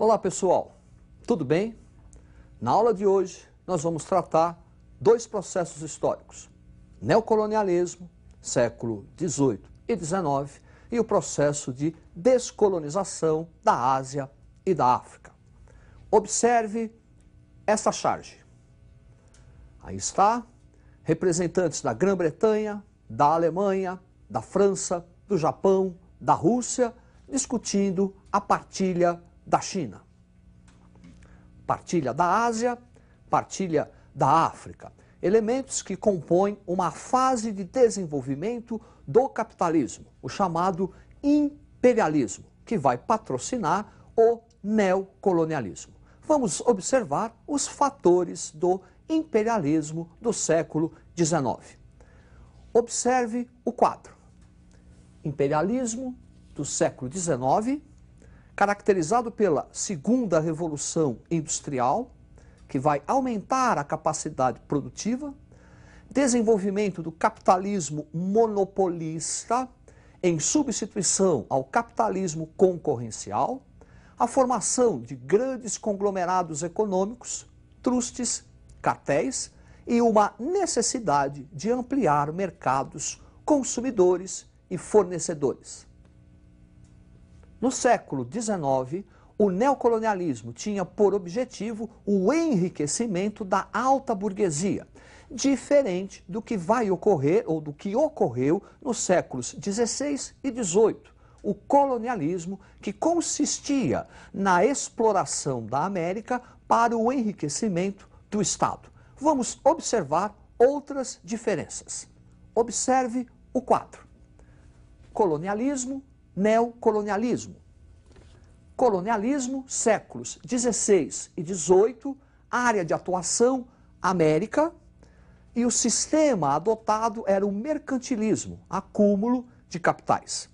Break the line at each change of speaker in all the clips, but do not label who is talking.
Olá pessoal, tudo bem? Na aula de hoje nós vamos tratar dois processos históricos, neocolonialismo, século XVIII e XIX, e o processo de descolonização da Ásia e da África. Observe essa charge. Aí está, representantes da Grã-Bretanha, da Alemanha, da França, do Japão, da Rússia, discutindo a partilha da China. Partilha da Ásia, partilha da África. Elementos que compõem uma fase de desenvolvimento do capitalismo, o chamado imperialismo, que vai patrocinar o neocolonialismo. Vamos observar os fatores do imperialismo do século XIX. Observe o quadro. Imperialismo do século XIX, caracterizado pela segunda revolução industrial, que vai aumentar a capacidade produtiva, desenvolvimento do capitalismo monopolista em substituição ao capitalismo concorrencial, a formação de grandes conglomerados econômicos, trustes, cartéis e uma necessidade de ampliar mercados consumidores e fornecedores. No século XIX, o neocolonialismo tinha por objetivo o enriquecimento da alta burguesia, diferente do que vai ocorrer ou do que ocorreu nos séculos XVI e XVIII, o colonialismo que consistia na exploração da América para o enriquecimento do Estado. Vamos observar outras diferenças. Observe o quadro. Colonialismo, neocolonialismo. Colonialismo, séculos XVI e XVIII, área de atuação, América, e o sistema adotado era o mercantilismo, acúmulo de capitais.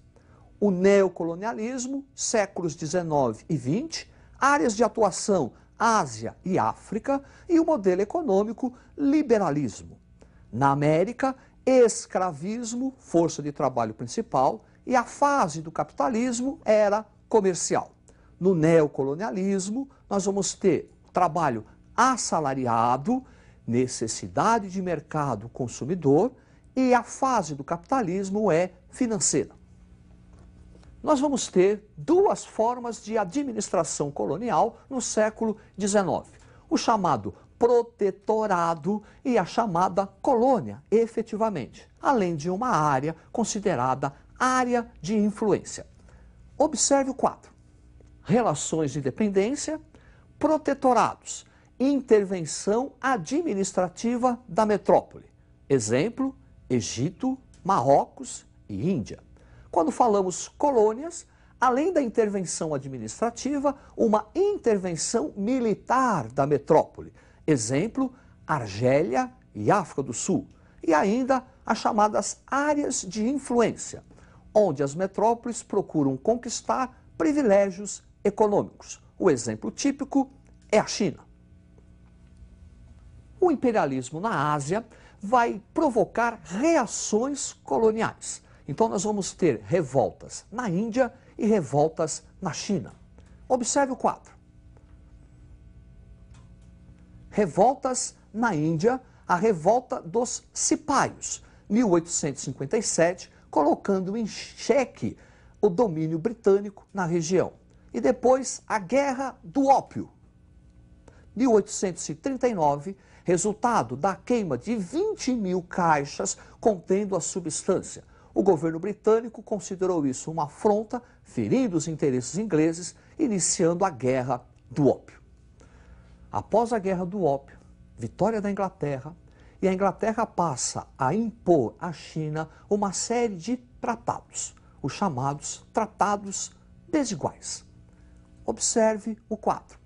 O neocolonialismo, séculos XIX e XX, áreas de atuação, Ásia e África, e o modelo econômico, liberalismo. Na América, escravismo, força de trabalho principal, e a fase do capitalismo era comercial. No neocolonialismo, nós vamos ter trabalho assalariado, necessidade de mercado consumidor, e a fase do capitalismo é financeira. Nós vamos ter duas formas de administração colonial no século XIX. O chamado protetorado e a chamada colônia, efetivamente, além de uma área considerada área de influência. Observe o quadro. Relações de dependência, protetorados, intervenção administrativa da metrópole. Exemplo, Egito, Marrocos e Índia. Quando falamos colônias, além da intervenção administrativa, uma intervenção militar da metrópole. Exemplo, Argélia e África do Sul. E ainda as chamadas áreas de influência, onde as metrópoles procuram conquistar privilégios econômicos. O exemplo típico é a China. O imperialismo na Ásia vai provocar reações coloniais. Então nós vamos ter revoltas na Índia e revoltas na China. Observe o quadro. Revoltas na Índia, a revolta dos cipaios, 1857, colocando em xeque o domínio britânico na região. E depois a Guerra do Ópio, 1839, resultado da queima de 20.000 caixas contendo a substância. O governo britânico considerou isso uma afronta, ferindo os interesses ingleses, iniciando a Guerra do Ópio. Após a Guerra do Ópio, vitória da Inglaterra, e a Inglaterra passa a impor à China uma série de tratados, os chamados tratados desiguais. Observe o quadro.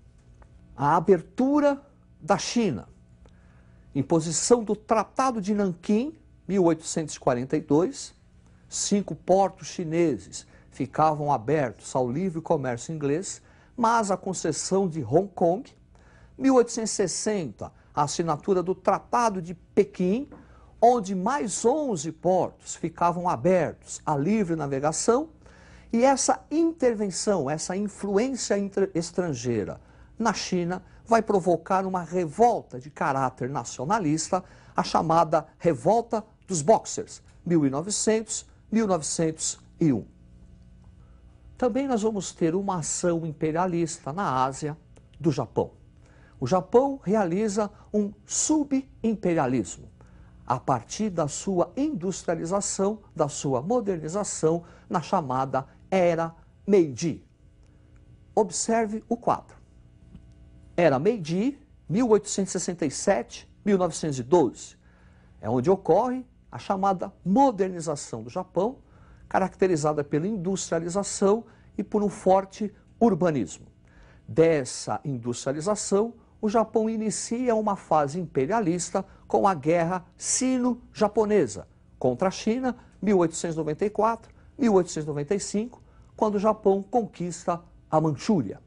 A abertura da China, imposição do Tratado de Nanquim, 1842, 5 portos chineses ficavam abertos ao livre comércio inglês, mas a concessão de Hong Kong, 1860, a assinatura do Tratado de Pequim, onde mais 11 portos ficavam abertos à livre navegação, E essa intervenção, essa influência estrangeira na China vai provocar uma revolta de caráter nacionalista, a chamada Revolta dos Boxers, 1900-1901. Também nós vamos ter uma ação imperialista na Ásia do Japão. O Japão realiza um subimperialismo a partir da sua industrialização, da sua modernização na chamada Era Meiji. Observe o quadro. Era Meiji, 1867-1912. É onde ocorre a chamada modernização do Japão, caracterizada pela industrialização e por um forte urbanismo. Dessa industrialização, o Japão inicia uma fase imperialista com a Guerra Sino-Japonesa contra a China, 1894-1895, quando o Japão conquista a Manchúria.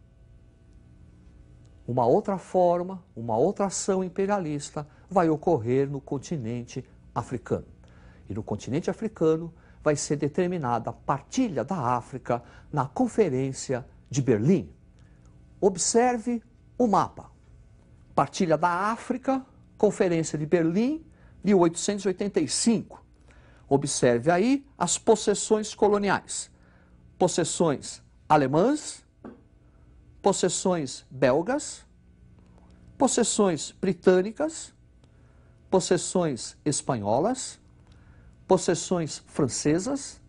Uma outra forma, uma outra ação imperialista vai ocorrer no continente africano. E no continente africano vai ser determinada a partilha da África na Conferência de Berlim. Observe o mapa. Partilha da África, Conferência de Berlim, 1885. Observe aí as possessões coloniais. Possessões alemãs, possessões belgas, possessões britânicas, possessões espanholas, possessões francesas,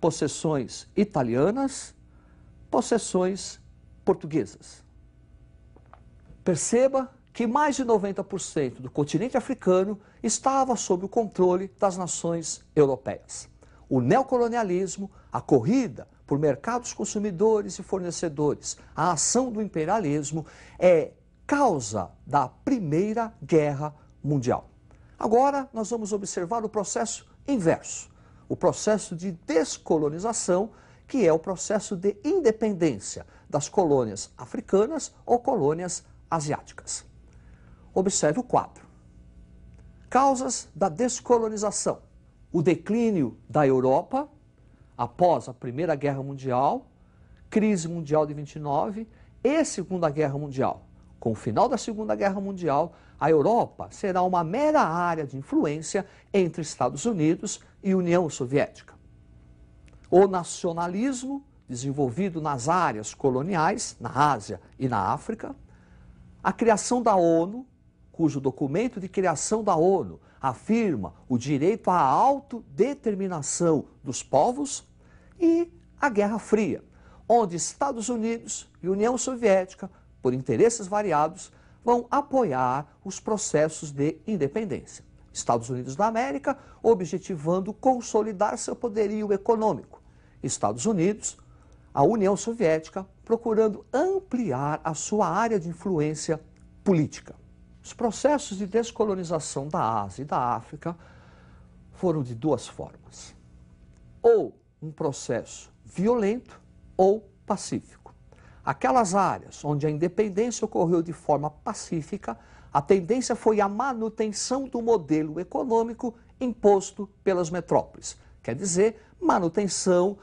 possessões italianas, possessões portuguesas. Perceba que mais de 90% do continente africano estava sob o controle das nações europeias. O neocolonialismo, a corrida por mercados consumidores e fornecedores, a ação do imperialismo é causa da Primeira Guerra Mundial. Agora nós vamos observar o processo inverso, o processo de descolonização, que é o processo de independência das colônias africanas ou colônias asiáticas. Observe o quadro. Causas da descolonização. O declínio da Europa após a Primeira Guerra Mundial, crise mundial de 29 e Segunda Guerra Mundial. Com o final da Segunda Guerra Mundial, a Europa será uma mera área de influência entre Estados Unidos e União Soviética. O nacionalismo, desenvolvido nas áreas coloniais, na Ásia e na África, a criação da ONU, cujo documento de criação da ONU afirma o direito à autodeterminação dos povos, e a Guerra Fria, onde Estados Unidos e União Soviética, por interesses variados, vão apoiar os processos de independência. Estados Unidos da América objetivando consolidar seu poderio econômico. Estados Unidos, a União Soviética, procurando ampliar a sua área de influência política. Os processos de descolonização da Ásia e da África foram de duas formas. Ou um processo violento ou pacífico. Aquelas áreas onde a independência ocorreu de forma pacífica, a tendência foi a manutenção do modelo econômico imposto pelas metrópoles. Quer dizer, manutenção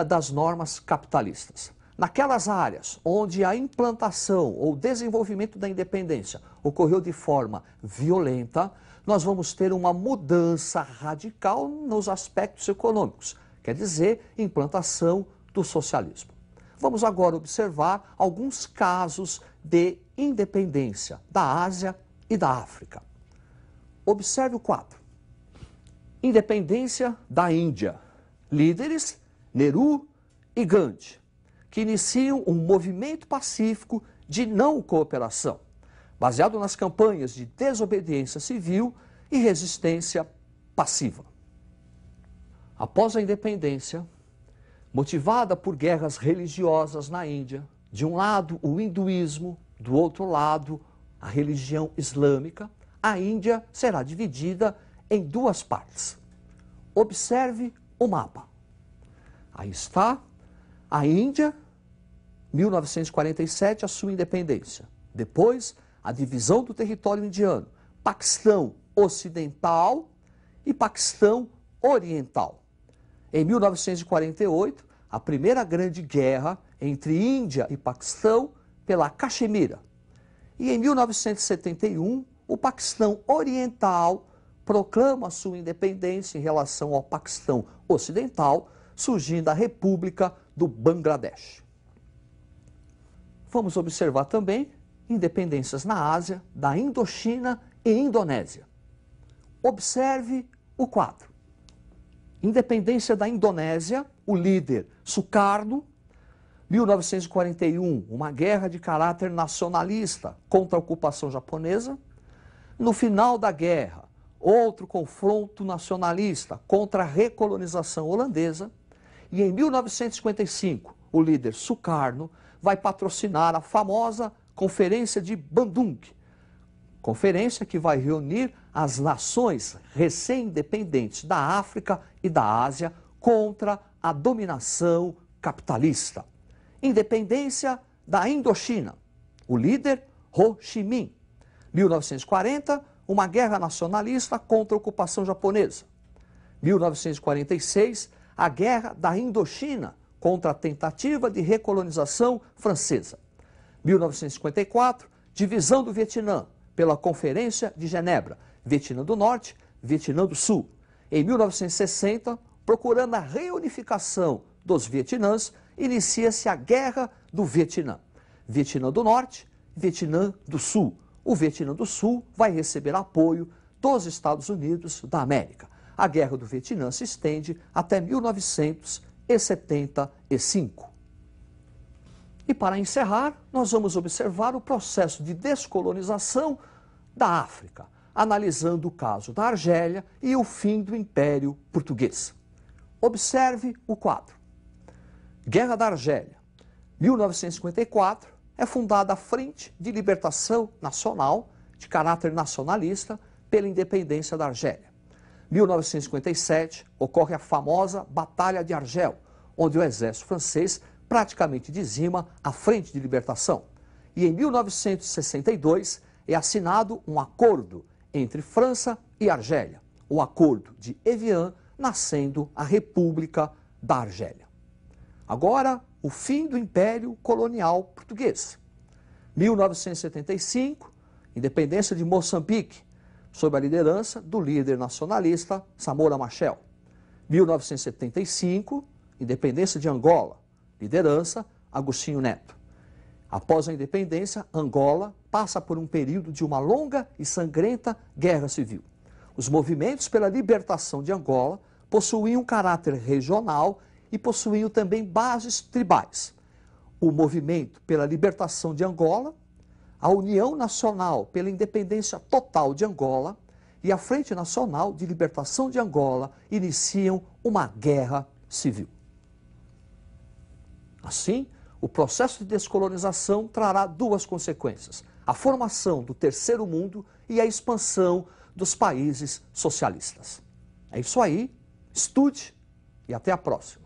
das normas capitalistas. Naquelas áreas onde a implantação ou desenvolvimento da independência ocorreu de forma violenta, nós vamos ter uma mudança radical nos aspectos econômicos, quer dizer, implantação do socialismo. Vamos agora observar alguns casos de independência da Ásia e da África. Observe o quadro. Independência da Índia. Líderes Nehru e Gandhi, que iniciam um movimento pacífico de não cooperação, baseado nas campanhas de desobediência civil e resistência passiva. Após a independência, motivada por guerras religiosas na Índia, de um lado o hinduísmo, do outro lado a religião islâmica, a Índia será dividida em duas partes. Observe o mapa. Aí está a Índia, 1947, a sua independência. Depois, a divisão do território indiano, Paquistão Ocidental e Paquistão Oriental. Em 1948, a primeira grande guerra entre Índia e Paquistão pela Caxemira. E em 1971, o Paquistão Oriental proclama sua independência em relação ao Paquistão Ocidental, surgindo a República do Bangladesh. Vamos observar também independências na Ásia, da Indochina e Indonésia. Observe o quadro. Independência da Indonésia, o líder Sukarno. 1941, uma guerra de caráter nacionalista contra a ocupação japonesa. No final da guerra, outro confronto nacionalista contra a recolonização holandesa. E em 1955, o líder Sukarno vai patrocinar a famosa Conferência de Bandung, conferência que vai reunir as nações recém-independentes da África e da Ásia contra a dominação capitalista. Independência da Indochina, o líder Ho Chi Minh. 1940, uma guerra nacionalista contra a ocupação japonesa. 1946, a guerra da Indochina contra a tentativa de recolonização francesa. 1954, divisão do Vietnã pela Conferência de Genebra, Vietnã do Norte, Vietnã do Sul. Em 1960, procurando a reunificação dos Vietnãs, inicia-se a Guerra do Vietnã. Vietnã do Norte, Vietnã do Sul. O Vietnã do Sul vai receber apoio dos Estados Unidos da América. A Guerra do Vietnã se estende até 1975. E para encerrar, nós vamos observar o processo de descolonização da África, analisando o caso da Argélia e o fim do Império Português. Observe o quadro. Guerra da Argélia. 1954, é fundada a Frente de Libertação Nacional, de caráter nacionalista, pela independência da Argélia. 1957, ocorre a famosa Batalha de Argel, onde o exército francês praticamente dizima a Frente de Libertação. E em 1962 é assinado um acordo entre França e Argélia, o Acordo de Évian, nascendo a República da Argélia. Agora, o fim do Império Colonial Português. 1975, independência de Moçambique, sob a liderança do líder nacionalista Samora Machel. 1975, independência de Angola, liderança Agostinho Neto. Após a independência, Angola passa por um período de uma longa e sangrenta guerra civil. Os movimentos pela libertação de Angola possuíam um caráter regional e possuíam também bases tribais. O movimento pela libertação de Angola, a União Nacional pela Independência Total de Angola e a Frente Nacional de Libertação de Angola iniciam uma guerra civil. Assim, o processo de descolonização trará duas consequências: a formação do terceiro mundo e a expansão dos países socialistas. É isso aí, estude e até a próxima.